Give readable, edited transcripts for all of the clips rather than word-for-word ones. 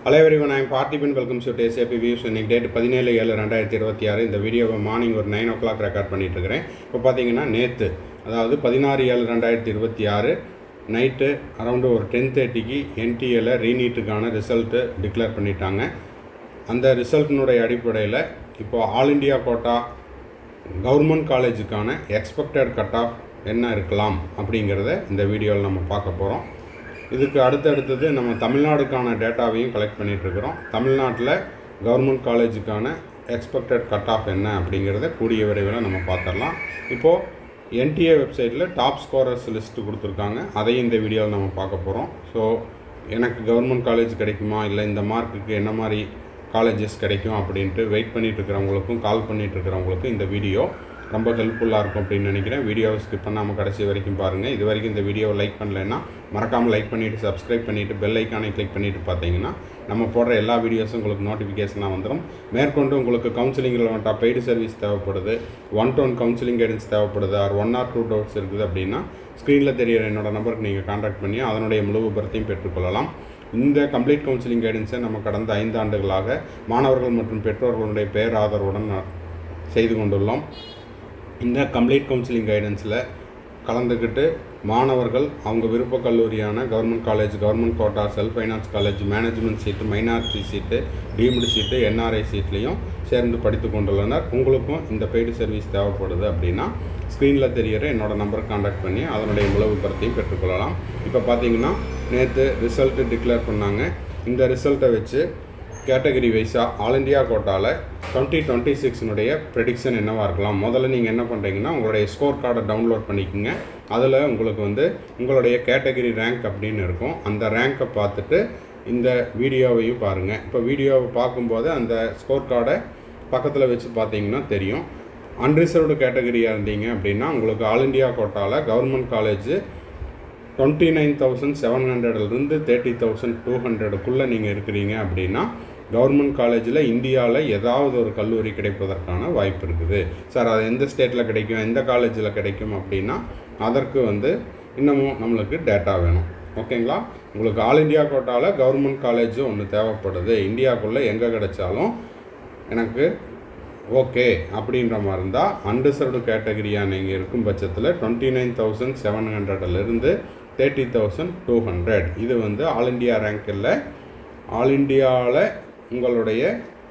Hello everyone, I am Parthiban. Welcome to SAP Views. இன்னைக்கு date 17/7/2026. இந்த வீடியோவை morning ஒரு 9 o'clock ரெக்கார்ட் பண்ணிட்டு இருக்கிறேன். இப்போ பார்த்தீங்கன்னா நேற்று அதாவது 16/7/2026 நைட்டு அரௌண்டு ஒரு 10:30க்கு என்டிஏல ரீநீட்டுக்கான ரிசல்ட்டு டிக்ளேர் பண்ணிட்டாங்க. அந்த ரிசல்ட்டினுடைய அடிப்படையில் இப்போ ஆல் இண்டியா கோட்டா கவர்மெண்ட் காலேஜுக்கான எக்ஸ்பெக்டட் கட் ஆஃப் என்ன இருக்கலாம் அப்படிங்கிறத இந்த வீடியோவில் நம்ம பார்க்க போகிறோம். இதுக்கு அடுத்தது நம்ம தமிழ்நாடுக்கான டேட்டாவையும் கலெக்ட் பண்ணிகிட்ருக்கிறோம். தமிழ்நாட்டில் கவர்மெண்ட் காலேஜுக்கான எக்ஸ்பெக்டட் கட் ஆஃப் என்ன அப்படிங்கிறத கூடிய விரைவில் நம்ம பார்த்துடலாம். இப்போது என்டிஏ வெப்சைட்டில் டாப் ஸ்கோரர்ஸ் லிஸ்ட்டு கொடுத்துருக்காங்க. அதையும் இந்த வீடியோவில் நம்ம பார்க்க போகிறோம். ஸோ எனக்கு கவர்மெண்ட் காலேஜ் கிடைக்குமா, இல்லை இந்த மார்க்குக்கு என்ன மாதிரி காலேஜஸ் கிடைக்கும் அப்படின்ட்டு வெயிட் பண்ணிகிட்ருக்கிறவங்களுக்கும் கால் பண்ணிகிட்ருக்கிறவங்களுக்கும் இந்த வீடியோ ரொம்ப ஹெல்ப்ஃபுல்லாக இருக்கும் அப்படின்னு நினைக்கிறேன். வீடியோவை ஸ்கிப் பண்ணாமல் கடைசி வரைக்கும் பாருங்கள். இது வரைக்கும் இந்த வீடியோவை லைக் பண்ணலைன்னா மறக்காமல் லைக் பண்ணிவிட்டு சப்ஸ்கிரைப் பண்ணிவிட்டு பெல் ஐக்கானை கிளிக் பண்ணிவிட்டு பார்த்தீங்கன்னா நம்ம போடுற எல்லா வீடியோஸும் உங்களுக்கு நோட்டிஃபிகேஷனாக வந்துடும். மேற்கொண்டு உங்களுக்கு கவுன்சிலிங்கில் வந்துட்டால் பெய்டு சர்வீஸ் தேவைப்படுது, 1-to-1 கவுன்சிலிங் கைடன்ஸ் தேவைப்படுது, ஆர் 1 or 2 டவுட்ஸ் இருக்குது அப்படின்னா ஸ்க்ரீனில் தெரிகிற என்னோடய நம்பருக்கு நீங்கள் கான்டாக்ட் பண்ணி அதனுடைய முழு விபரத்தையும் பெற்றுக்கொள்ளலாம். இந்த கம்ப்ளீட் கவுன்சிலிங் கைடன்ஸை நம்ம கடந்த 5 ஆண்டுகளாக மாணவர்கள் மற்றும் பெற்றோர்களுடைய பேராதரவுடன் செய்து கொண்டுள்ளோம். இந்த கம்ப்ளீட் கவுன்சிலிங் கைடன்ஸில் கலந்துக்கிட்டு மாணவர்கள் அவங்க விருப்ப கல்லூரியான government college, government quota, self finance college, management seat, minority seat, deemed seat, NRI சீட்லேயும் சேர்ந்து படித்து கொண்டுள்ளனர். உங்களுக்கும் இந்த பெய்டு சர்வீஸ் தேவைப்படுது அப்படின்னா ஸ்க்ரீனில் தெரிகிற என்னோடய நம்பருக்கு கான்டாக்ட் பண்ணி அதனுடைய முழு விபரத்தையும் பெற்றுக்கொள்ளலாம். இப்போ பார்த்தீங்கன்னா நேற்று ரிசல்ட்டு டிக்ளேர் பண்ணாங்க. இந்த ரிசல்ட்டை வச்சு கேட்டகரி வைஸாக ஆல் இண்டியா கோட்டாவில் 2026 ப்ரெடிக்ஷன் என்னவாக இருக்கலாம். முதல்ல நீங்கள் என்ன பண்ணுறீங்கன்னா உங்களுடைய ஸ்கோர் கார்டை டவுன்லோட் பண்ணிக்கோங்க. அதில் உங்களுக்கு உங்களுடைய கேட்டகரி ரேங்க் அப்படின்னு இருக்கும். அந்த ரேங்க்கை பார்த்துட்டு இந்த வீடியோவையும் பாருங்கள். இப்போ வீடியோவை பார்க்கும்போது அந்த ஸ்கோர் கார்டை பக்கத்தில் வச்சு பார்த்தீங்கன்னா தெரியும். அன்ரிசர்வ்டு கேட்டகரியாக இருந்தீங்க அப்படின்னா உங்களுக்கு ஆல் இண்டியா கோட்டாவில் கவர்மெண்ட் காலேஜ் 29,700 30,200 நீங்கள் இருக்கிறீங்க அப்படின்னா கவர்மெண்ட் காலேஜில் இந்தியாவில் ஏதாவது ஒரு கல்லூரி கிடைப்பதற்கான வாய்ப்பு இருக்குது. சார் அது எந்த ஸ்டேட்டில் கிடைக்கும், எந்த காலேஜில் கிடைக்கும் அப்படின்னா அதற்கு இன்னமும் நம்மளுக்கு டேட்டா வேணும். ஓகேங்களா? உங்களுக்கு ஆல் இண்டியா கோட்டாவில் கவர்மெண்ட் காலேஜ் ஒன்று தேவைப்படுது, இந்தியாவுக்குள்ளே எங்கே கிடைச்சாலும் எனக்கு ஓகே அப்படின்ற மாதிரி இருந்தால் அன்ரிசர்வ்டு கேட்டகரியாக நீங்கள் இருக்கும் பட்சத்தில் 29,700 30,200 இது ஆல் இண்டியா ரேங்க் இல்லை, ஆல் இண்டியாவில் உங்களுடைய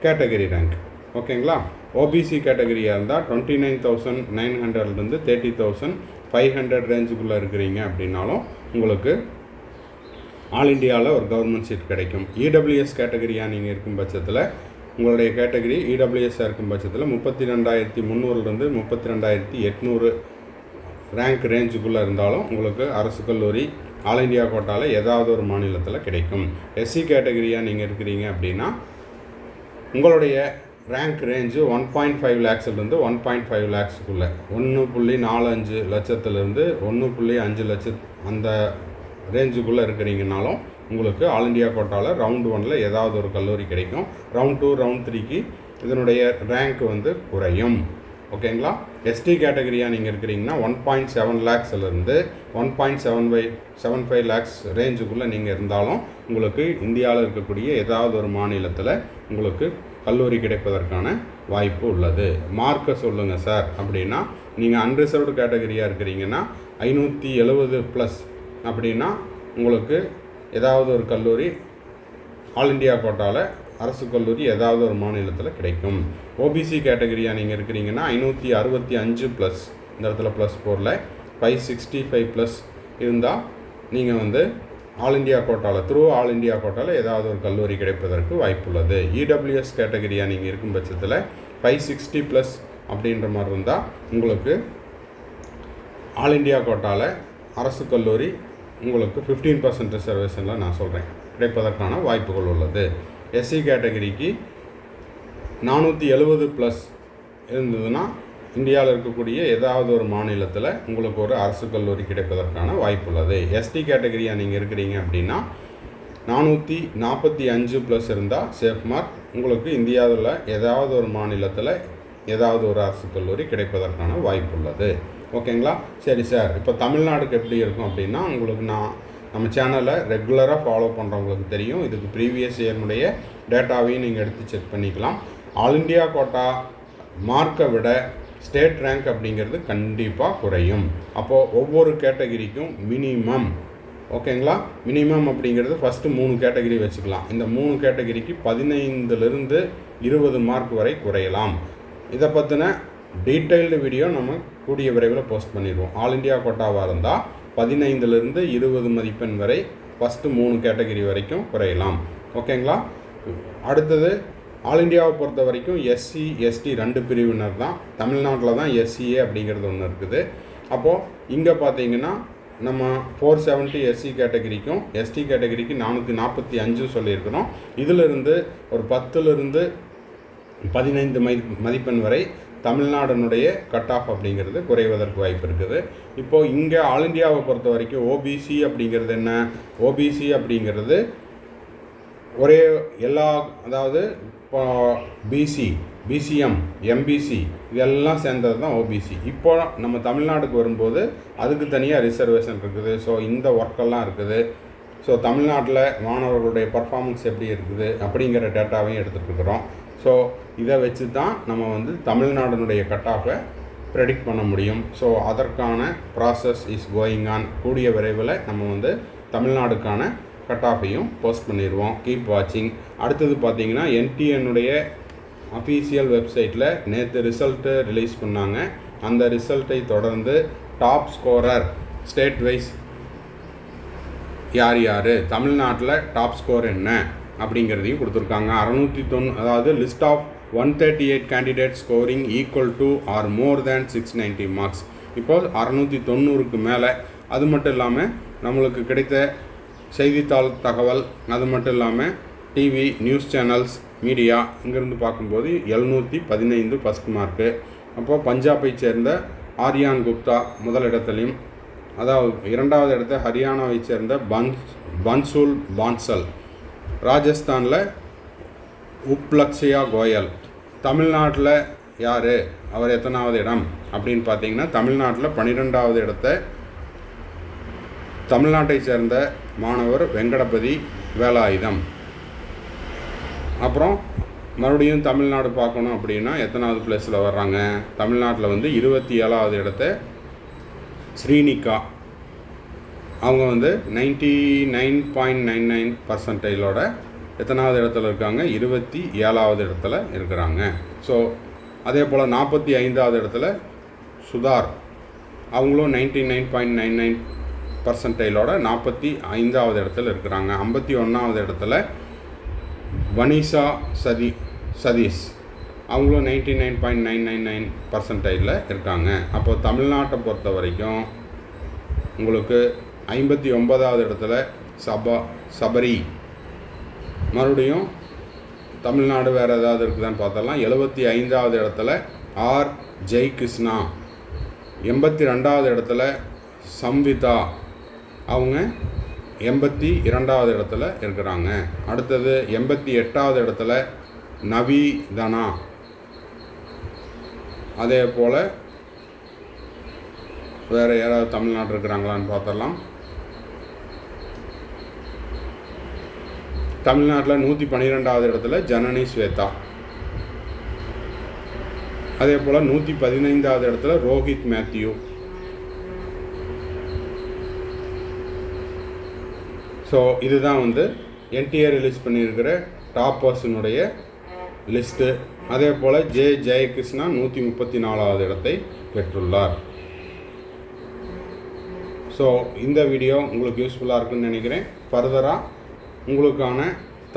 கேட்டகரி ரேங்க். ஓகேங்களா? ஓபிசி கேட்டகரியாக இருந்தால் 29,900 30,500 ரேஞ்சுக்குள்ளே இருக்கிறீங்க அப்படின்னாலும் உங்களுக்கு ஆல் இண்டியாவில் ஒரு கவர்மெண்ட் சீட் கிடைக்கும். இடபிள்யூஎஸ் கேட்டகரியாக நீங்கள் இருக்கும் பட்சத்தில் உங்களுடைய கேட்டகரி இடபிள்யூஎஸ்ஸாக இருக்கும் பட்சத்தில் 32,300 32,800 ரேங்க் ரேஞ்சுக்குள்ளே இருந்தாலும் உங்களுக்கு அரசு கல்லூரி ஆல் இண்டியா கோட்டாவில் ஏதாவது ஒரு மாநிலத்தில் கிடைக்கும். எஸ்சி கேட்டகரியாக நீங்கள் இருக்கிறீங்க அப்படின்னா உங்களுடைய ரேங்க் ரேஞ்சு 1.5 lakhsலேருந்து 1.5 lakhsக்குள்ளே 1.45 லட்சத்துலேருந்து 1.5 லட்சம் அந்த ரேஞ்சுக்குள்ளே இருக்கிறீங்கனாலும் உங்களுக்கு ஆல் இண்டியா கோட்டாவில் ரவுண்ட் 1 ஏதாவது ஒரு கல்லூரி கிடைக்கும். ரவுண்ட் 2 ரவுண்ட் 3க்கு இதனுடைய ரேங்க் குறையும். ஓகேங்களா? எஸ்டி கேட்டகரியாக நீங்கள் இருக்கிறீங்கன்னா 1.7 lakhsலேருந்து 1.75 lakhs ரேஞ்சுக்குள்ளே நீங்கள் இருந்தாலும் உங்களுக்கு இந்தியாவில் இருக்கக்கூடிய ஏதாவது ஒரு மாநிலத்தில் உங்களுக்கு கல்லூரி கிடைப்பதற்கான வாய்ப்பு உள்ளது. மார்க்கை சொல்லுங்கள் சார் அப்படின்னா நீங்கள் அன்ரிசர்வ்டு கேட்டகரியாக இருக்கிறீங்கன்னா 570+ அப்படின்னா உங்களுக்கு ஏதாவது ஒரு கல்லூரி ஆல் இண்டியா கோட்டாவில் அரசு கல்லூரி ஏதாவது ஒரு மாநிலத்தில் கிடைக்கும். ஓபிசி கேட்டகரியாக நீங்கள் இருக்கிறீங்கன்னா 565+ இந்த இடத்துல +4ல் 565+ இருந்தால் நீங்கள் ஆல் இண்டியா கோட்டாவில் ஆல் இண்டியா கோட்டாவில் ஏதாவது ஒரு கல்லூரி கிடைப்பதற்கு வாய்ப்புள்ளது. இடபிள்யூஎஸ் கேட்டகரியாக நீங்கள் இருக்கும் பட்சத்தில் 560+ அப்படின்ற மாதிரி இருந்தால் உங்களுக்கு ஆல் இண்டியா கோட்டாவில் அரசு கல்லூரி உங்களுக்கு 15% ரிசர்வேஷனில் நான் சொல்கிறேன் கிடைப்பதற்கான வாய்ப்புகள் உள்ளது. எஸ்சி கேட்டகரிக்கு 470+ இருந்ததுன்னா இந்தியாவில் இருக்கக்கூடிய ஏதாவது ஒரு மாநிலத்தில் உங்களுக்கு ஒரு அரசு கல்லூரி கிடைப்பதற்கான வாய்ப்பு உள்ளது. எஸ்டி கேட்டகரியாக நீங்கள் இருக்கிறீங்க அப்படின்னா 445+ இருந்தால் சேஃப் மார்க், உங்களுக்கு இந்தியாவில் ஏதாவது ஒரு மாநிலத்தில் ஏதாவது ஒரு அரசு கல்லூரி கிடைப்பதற்கான வாய்ப்பு உள்ளது. ஓகேங்களா? சரி சார், இப்போ தமிழ்நாடுக்கு எப்படி இருக்கும் அப்படின்னா உங்களுக்கு நான் நம்ம சேனலை ரெகுலராக ஃபாலோ பண்ணுறவங்களுக்கு தெரியும். இதுக்கு ப்ரீவியஸ் இயர்னுடைய டேட்டாவையும் நீங்கள் எடுத்து செக் பண்ணிக்கலாம். ஆல் இண்டியா கோட்டா மார்க்கை விட ஸ்டேட் ரேங்க் அப்படிங்கிறது கண்டிப்பாக குறையும். அப்போது ஒவ்வொரு கேட்டகிரிக்கும் மினிமம், ஓகேங்களா, மினிமம் அப்படிங்கிறது ஃபஸ்ட்டு 3 கேட்டகிரி வச்சுக்கலாம். இந்த 3 கேட்டகிரிக்கு 15லிருந்து 20 மார்க் வரை குறையலாம். இதை பற்றின டீட்டெயில்டு வீடியோ நம்ம கூடிய விரைவில் போஸ்ட் பண்ணிடுவோம். ஆல் இண்டியா கோட்டாவாக இருந்தால் 15லிருந்து 20 மதிப்பெண் வரை ஃபஸ்ட்டு 3 கேட்டகிரி வரைக்கும் குறையலாம். ஓகேங்களா. அடுத்தது ஆல் இண்டியாவை பொறுத்த வரைக்கும் எஸ்சி எஸ்டி 2 பிரிவினர் தான். தமிழ்நாட்டில் தான் எஸ்சிஏ அப்படிங்கிறது ஒன்று இருக்குது. அப்போது இங்கே பார்த்தீங்கன்னா நம்ம 470 எஸ்சி கேட்டகிரிக்கும் எஸ்டி கேட்டகிரிக்கு 445 சொல்லியிருக்கிறோம். இதிலிருந்து ஒரு 10லிருந்து 15 மதிப்பெண் வரை தமிழ்நாடுனுடைய கட் ஆஃப் அப்படிங்கிறது குறைவதற்கு வாய்ப்பு இருக்குது. இப்போது இங்கே ஆல் இண்டியாவை பொறுத்த வரைக்கும் ஓபிசி அப்படிங்கிறது என்ன? ஓபிசி அப்படிங்கிறது ஒரே எல்லா, அதாவது இப்போ பிசி, பிசிஎம், எம்பிசி இதெல்லாம் சேர்ந்தது தான் ஓபிசி. இப்போ நம்ம தமிழ்நாடுக்கு வரும்போது அதுக்கு தனியாக ரிசர்வேஷன் இருக்குது. ஸோ இந்த ஒர்க்கெல்லாம் இருக்குது. ஸோ தமிழ்நாட்டில் மாணவர்களுடைய பர்ஃபார்மன்ஸ் எப்படி இருக்குது அப்படிங்கிற டேட்டாவையும் எடுத்துகிட்ருக்குறோம். ஸோ இதை வச்சு தான் நம்ம தமிழ்நாடுனுடைய கட் ஆஃபை ப்ரெடிக்ட் பண்ண முடியும். ஸோ அதற்கான ப்ராசஸ் இஸ் கோயிங் ஆன். கூடிய விரைவில் நம்ம தமிழ்நாடுக்கான கட் ஆஃபையும் போஸ்ட் பண்ணிடுவோம். கீப் வாட்சிங். அடுத்தது பார்த்தீங்கன்னா என்டிஎன்னுடைய அஃபீஷியல் வெப்சைட்டில் நேற்று ரிசல்ட்டு ரிலீஸ் பண்ணாங்க. அந்த ரிசல்ட்டை தொடர்ந்து டாப் ஸ்கோரர் ஸ்டேட் வைஸ் யார் யார், தமிழ்நாட்டில் டாப் ஸ்கோர் என்ன அப்படிங்கிறதையும் கொடுத்துருக்காங்க. 690, அதாவது list of 138 candidate scoring equal to or more than 690 marks. இப்போது 690க்கு மேலே. அது மட்டும் இல்லாமல் நம்மளுக்கு கிடைத்த செய்தித்தாள் தகவல், அது மட்டும் இல்லாமல் டிவி நியூஸ் சேனல்ஸ் மீடியா இங்கேருந்து பார்க்கும்போது 715 ஃபஸ்ட் மார்க்கு. அப்போது பஞ்சாபை சேர்ந்த ஆரியான் குப்தா முதலிடத்திலையும், அதாவது 2வது இடத்த ஹரியானாவை சேர்ந்த பன்சூல் பான்சல், ராஜஸ்தானில் உப்லக்ஷயா கோயல். தமிழ்நாட்டில் யார், அவர் எத்தனாவது இடம் அப்படின்னு பார்த்தீங்கன்னா தமிழ்நாட்டில் 12வது இடத்த தமிழ்நாட்டை சேர்ந்த மாணவர் வெங்கடபதி வேலாயுதம். அப்புறம் மறுபடியும் தமிழ்நாடு பார்க்கணும் அப்படின்னா எத்தனாவது பிளேஸில் வர்றாங்க, தமிழ்நாட்டில் 27வது இடத்த ஸ்ரீனிகா, அவங்க 99.99% எத்தனாவது இடத்துல இருக்காங்க, 27வது இடத்துல இருக்கிறாங்க. ஸோ அதே போல் 45வது இடத்துல சுதார், அவங்களும் 99.99% 45வது இடத்துல இருக்கிறாங்க. 51வது இடத்துல வனிஷா சதீஷ், அவங்களும் 99.999% இருக்காங்க. அப்போ தமிழ்நாட்டை பொறுத்த வரைக்கும் உங்களுக்கு 59வது இடத்துல சபரி, மறுபடியும் தமிழ்நாடு வேறு ஏதாவது இருக்குதான்னு பார்த்தலாம். 75வது இடத்துல ஆர் ஜெய்கிருஷ்ணா, 82வது இடத்துல சம்விதா, அவங்க 82வது இடத்துல இருக்கிறாங்க. அடுத்தது 88வது இடத்துல நவீதனா. அதே போல் வேறு யாராவது தமிழ்நாடு இருக்கிறாங்களான்னு பார்த்தலாம். தமிழ்நாட்டில் 112வது இடத்துல ஜனனி ஸ்வேதா. அதே போல் 115வது இடத்துல ரோஹித் மேத்யூ. ஸோ இதுதான் என்டிஏ ரிலீஸ் பண்ணியிருக்கிற டாப்பர்ஸினுடைய லிஸ்ட்டு. அதே போல் ஜெயகிருஷ்ணா 134வது இடத்தை பெற்றுள்ளார். ஸோ இந்த வீடியோ உங்களுக்கு யூஸ்ஃபுல்லாக இருக்குன்னு நினைக்கிறேன். ஃபர்தராக உங்களுக்கான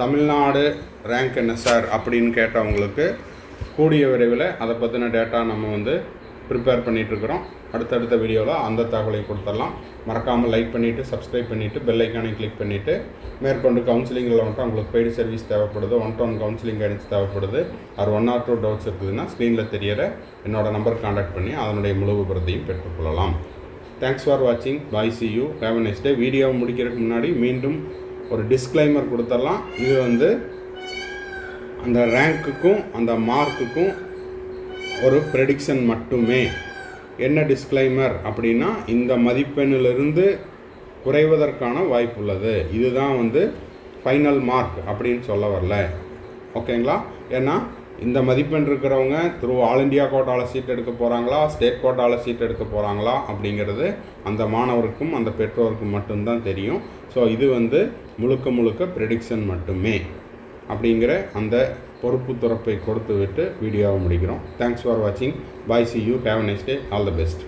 தமிழ்நாடு ரேங்க் என்ன சார் அப்படின்னு கேட்டவங்களுக்கு கூடிய விரைவில் அதை பற்றின டேட்டா நம்ம ப்ரிப்பேர் பண்ணிகிட்ருக்குறோம். அடுத்தடுத்த வீடியோவில் அந்த தகவலை கொடுத்துடலாம். மறக்காமல் லைக் பண்ணிவிட்டு சப்ஸ்கிரைப் பண்ணிவிட்டு பெல் ஐக்கானை கிளிக் பண்ணிவிட்டு மேற்கொண்டு கவுன்சிலிங்கில் உங்களுக்கு பெய்டு சர்வீஸ் தேவைப்படுது, 1-to-1 கவுன்சிலிங் கைடன்ஸ் தேவைப்படுது, அது 1 or 2 டவுட்ஸ் இருக்குதுன்னா ஸ்க்ரீனில் தெரியற என்னோடய நம்பர் கான்டாக்ட் பண்ணி அதனுடைய முழு விபரத்தையும் பெற்றுக்கொள்ளலாம். தேங்க்ஸ் ஃபார் வாட்சிங். Bye, see you, have a nice day. வீடியோவை முடிக்கிறதுக்கு முன்னாடி மீண்டும் ஒரு டிஸ்க்ளைமர் கொடுத்துடலாம். இது அந்த ரேங்க்குக்கும் அந்த மார்க்குக்கும் ஒரு ப்ரெடிக்ஷன் மட்டுமே. என்ன டிஸ்க்ளைமர் அப்படின்னா, இந்த மதிப்பெண்ணிலிருந்து குறைவதற்கான வாய்ப்புள்ளது. இதுதான் வந்து ஃபைனல் மார்க் அப்படின்னு சொல்ல வரல. ஓகேங்களா? ஏன்னா இந்த மதிப்பெண் இருக்கிறவங்க ஆல் இண்டியா கோட்டாவில் சீட் எடுக்க போகிறாங்களா, ஸ்டேட் கோட்டாவில் சீட் எடுக்க போகிறாங்களா அப்படிங்கிறது அந்த மாணவருக்கும் அந்த பெற்றோருக்கும் மட்டும்தான் தெரியும். ஸோ இது வந்து முழுக்க முழுக்க ப்ரெடிக்ஷன் மட்டுமே அப்படிங்கிற அந்த பொறுப்பு துறப்பை கொடுத்து விட்டு வீடியோவை முடிக்கிறோம். தேங்க்ஸ் ஃபார் வாட்சிங். Bye, see you, have a nice day, all the best.